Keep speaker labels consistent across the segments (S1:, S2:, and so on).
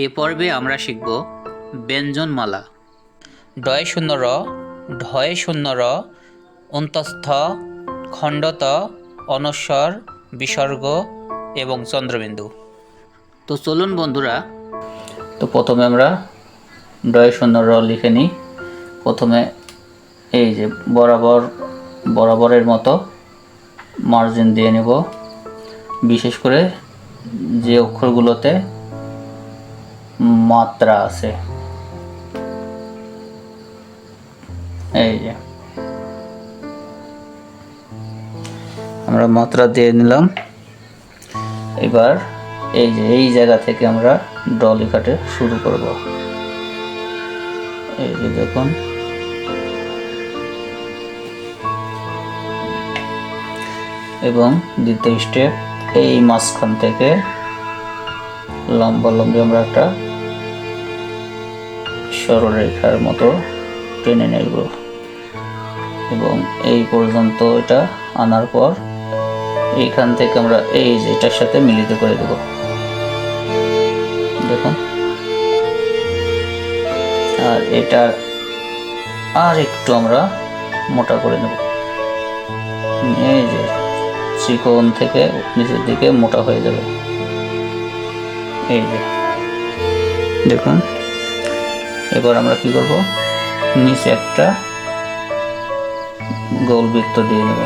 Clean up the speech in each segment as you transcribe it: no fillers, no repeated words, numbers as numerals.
S1: এ পর্বে আমরা শিখব ব্যঞ্জনমালা। ডয় শূন্য র, ঢয় শূন্য র, অন্তস্থ, খণ্ডত, অনস্বর, বিসর্গ এবং চন্দ্রবিন্দু। তো চলুন বন্ধুরা, প্রথমে আমরা ডয় শূন্য র লিখে নিই। প্রথমে এই যে বরাবরের মতো মার্জিন দিয়ে নেব, বিশেষ করে যে অক্ষরগুলোতে মাত্রা আছে। এই যে আমরা মাত্রা দিয়ে নিলাম। এবার এই যে এই জায়গা থেকে আমরা ড লেখাটা শুরু করব। এই যে দেখুন, এবং দ্বিতীয় স্টেপ এই মাঝখান থেকে লম্বালম্বি আমরা একটা সরলরেখার মতো টেনে নেব এবং এই পর্যন্ত এটা আনার পর এইখান থেকে আমরা এই যে এটার সাথে মিলিত করে দেব। দেখুন, আর এটা আর একটু আমরা মোটা করে নেব। এই যে ত্রিকোণ থেকে নিচের দিকে মোটা হয়ে যাবে। এই যে দেখুন, এবার আমরা কি করব, নিচে একটা গোল বৃত্ত দিয়ে নেব।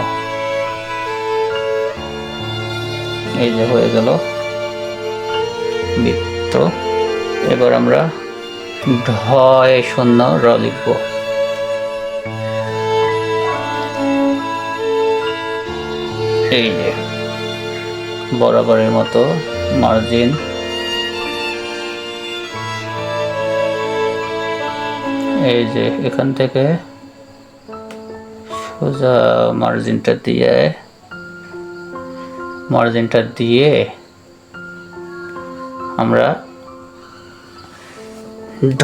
S1: এই যে হয়ে গেল বৃত্ত। এবার আমরা ঢয় শূন্য র লিখব। এই যে বরাবরের মতো মার্জিন, এই যে এখান থেকে সোজা মার্জিনটা দিয়ে আমরা ঢ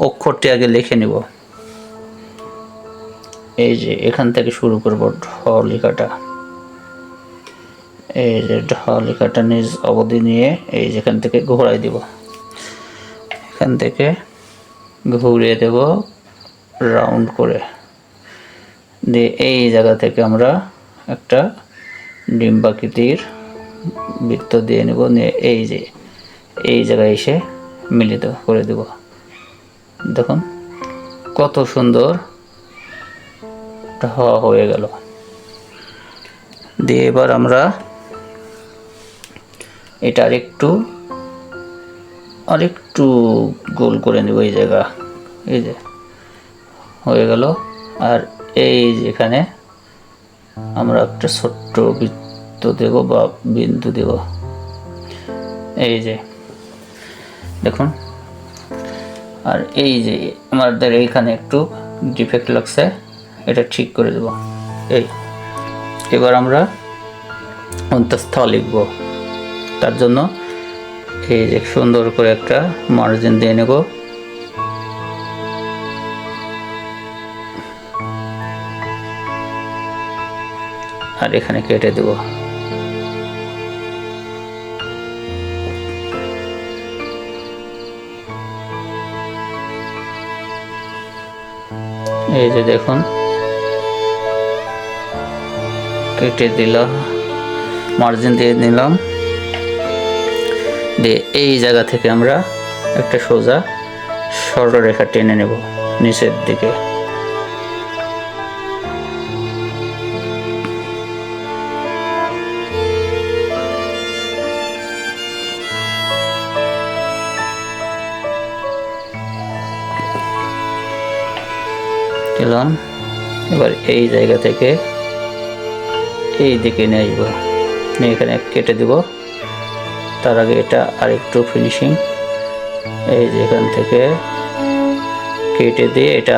S1: অক্ষরটি আগে লিখে নেব। এই যে এখান থেকে শুরু করব ঢ লেখাটা। এই যে ঢ লেখাটা নিজ অবধি নিয়ে এই যেখান থেকে ঘোরাই দিব, এখান থেকে ঘুরিয়ে দেব রাউন্ড করে দিয়ে এই জায়গা থেকে আমরা একটা ডিম্বাকৃতির বৃত্ত দিয়ে নেব, নিয়ে এই যে এই জায়গায় এসে মিলিত করে দেব। দেখুন কত সুন্দর হয়ে গেল। দিয়ে এবার আমরা এটা আরেকটু গোল করে নেব এই জায়গা। এই যে হয়ে গেল। আর এই যেখানে আমরা একটা ছোট্ট বৃত্ত দেব বা বিন্দু দেব। এই যে দেখুন, আর এই যে আমাদের এইখানে একটু ডিফেক্ট লাগছে, এটা ঠিক করে দেব। এবার আমরা অন্তঃস্থ লিখব। তার জন্য এই যে সুন্দর করে একটা মার্জিন দিয়ে নেব। আর এখানে কেটে দেব। এই যে দেখুন, কেটে দিলাম, মার্জিন দিয়ে নিলাম। দিয়ে এই জায়গা থেকে আমরা একটা সোজা সরলরেখা টেনে নেব নিচের দিকে। দিলাম। এবার এই জায়গা থেকে এই দিকে নিয়ে আসবো, নিয়ে এখানে কেটে দেব। তার আগে এটা আরেকটু ফিনিশিং, এই যে এখান থেকে কেটে দিয়ে এটা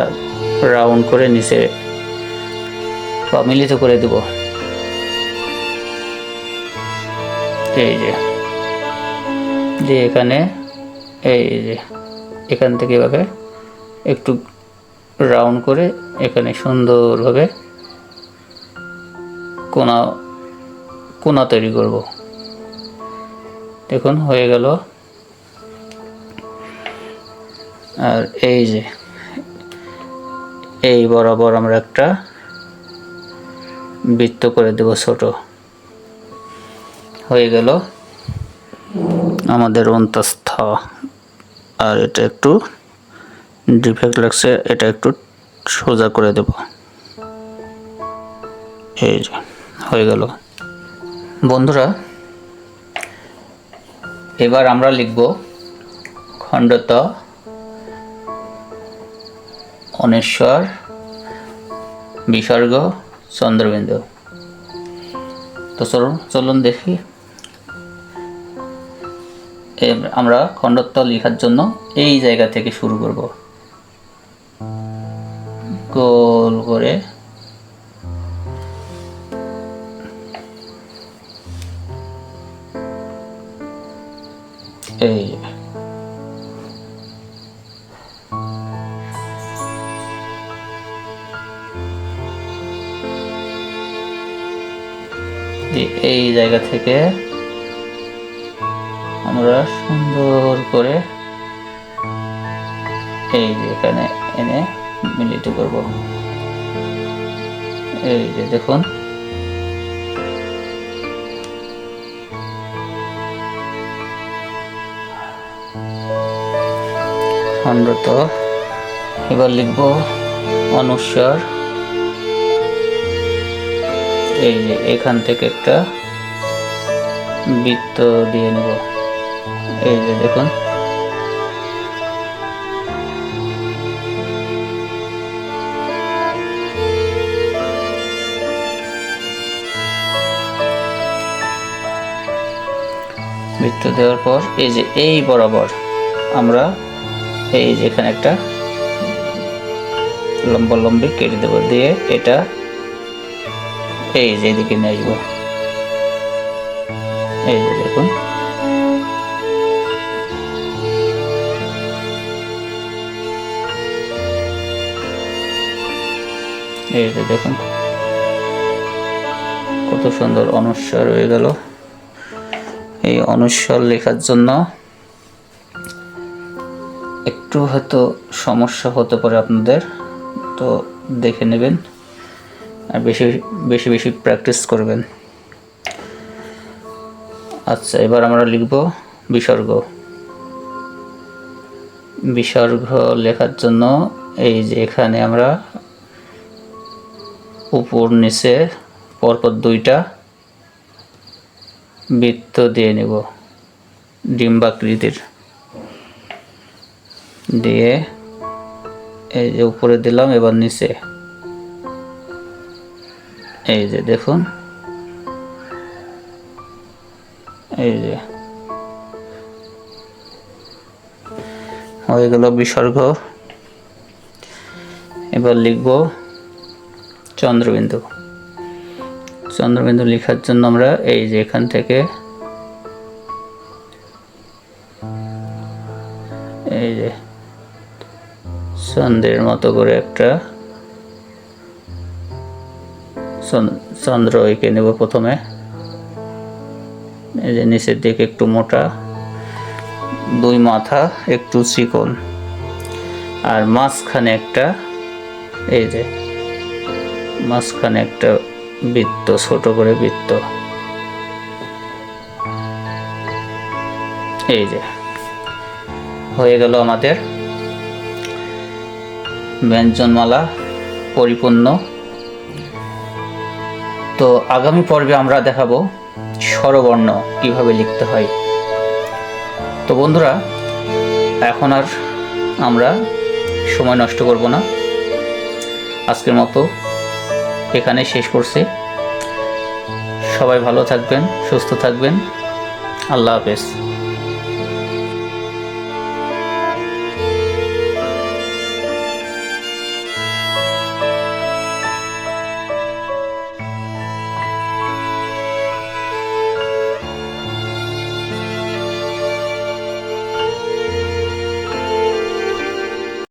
S1: রাউন্ড করে নিচে বা মিলিত করে দেব। এই যে দিয়ে এখানে এই যে এখান থেকে এভাবে একটু রাউন্ড করে এখানে সুন্দরভাবে কোনা তৈরি করব। দেখুন হয়ে গেল। আর এই যে এই বরাবর আমরা একটা বৃত্ত করে দেব ছোট। হয়ে গেল আমাদের অন্তঃস্থ। আর এটা একটু ডিফেক্ট লাগছে, এটা একটু সোজা করে দেব। এই যে হয়ে গেল বন্ধুরা। এবার আমরা লিখব খণ্ডত অনেশ্বর বিসর্গ চন্দ্রবিন্দু। তো চলুন দেখি। আমরা খণ্ডত্ব লেখার জন্য এই জায়গা থেকে শুরু করব, গোল করে এই এই জায়গা থেকে আমরা সুন্দর করে এই যে এখানে এনে মিলিত করব। এই যে দেখুন খণ্ডত। এবার লিখব অনুস্বার। এই যে এখান থেকে একটা বৃত্ত দিয়ে নেব। এই যে দেখুন বৃত্ত দেওয়ার পর এই যে এই বরাবর আমরা এই যে এখানে একটা লম্বি কেটে দেব, দিয়ে এটা এই যে এদিকে নিয়ে আসবো। এই যে দেখুন এই যে দেখুন কত সুন্দর অনুস্বার হয়ে গেল। এই অনুস্বার লেখার জন্য একটু হয়তো সমস্যা হতে পারে আপনাদের, তো দেখে নেবেন আর বেশি বেশি বেশি প্র্যাকটিস করবেন। আচ্ছা, এবার আমরা লিখব বিসর্গ। বিসর্গ লেখার জন্য এই যে এখানে আমরা উপর নিচে পরপর দুইটা বৃত্ত দিয়ে নেব ডিম্বাকৃতির, দিয়ে এই যে উপরে দিলাম, এবার নিচে এই যে দেখুন এই যে হয়ে গেল বিসর্গ। এবার লিখব চন্দ্রবিন্দু। চন্দ্রবিন্দু লেখার জন্য আমরা এই যে এখান থেকে এই যে চন্দ্রের মতো করে একটা চন্দ্র এঁকে নেব প্রথমে। এই যে নিচের দিকে একটু মোটা, দুই মাথা একটু চিকন, আর মাঝখানে একটা এই যে মাঝখানে একটা বৃত্ত, ছোট করে বৃত্ত। এই যে হয়ে গেল আমাদের ব্যঞ্জনমালা পরিপূর্ণ। তো আগামী পর্বে আমরা দেখাবো স্বরবর্ণ কিভাবে লিখতে হয়। তো বন্ধুরা, এখন আর আমরা সময় নষ্ট করব না, আজকের মতো এখানে শেষ করছি। সবাই ভালো থাকবেন, সুস্থ থাকবেন। আল্লাহ হাফেজ।